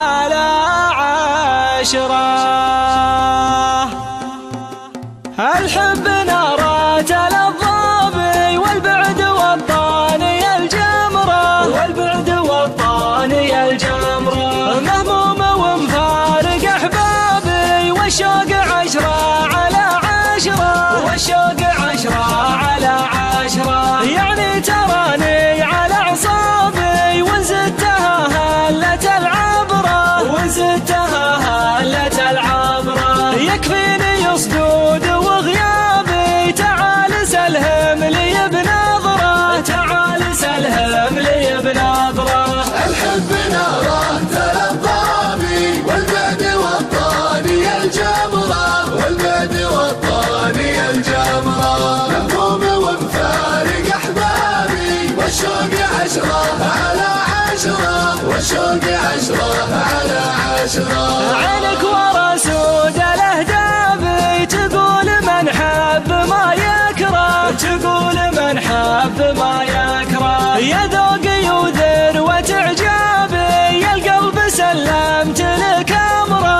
على عشرة الحب نارة الضابي والبعد والطاني الجمرة مهموم ومفارق أحبابي والشوق عشرة على عشرة يعني تراني على أعصابي وانزدتها هلة العبرة يكفيني صدود وغيابي تعال سلهم لي بنظرة الحب ناره الضابي والبعد والطاني الجمرة مهموم ومفارق أحبابي والشوق عشرة على عشرة عينك ورا سود الأهداب تقول من حب ما يكره يا ذوقي وذروة إعجابي يا القلب سلمت لك أمره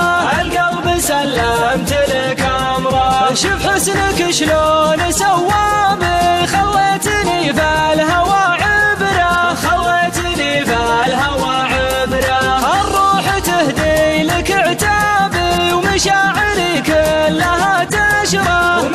شوف حسنك شلون سوابي خليتني في الهوى عبرة الروح تهدي لك عتابي ومشاعري كلها تشرب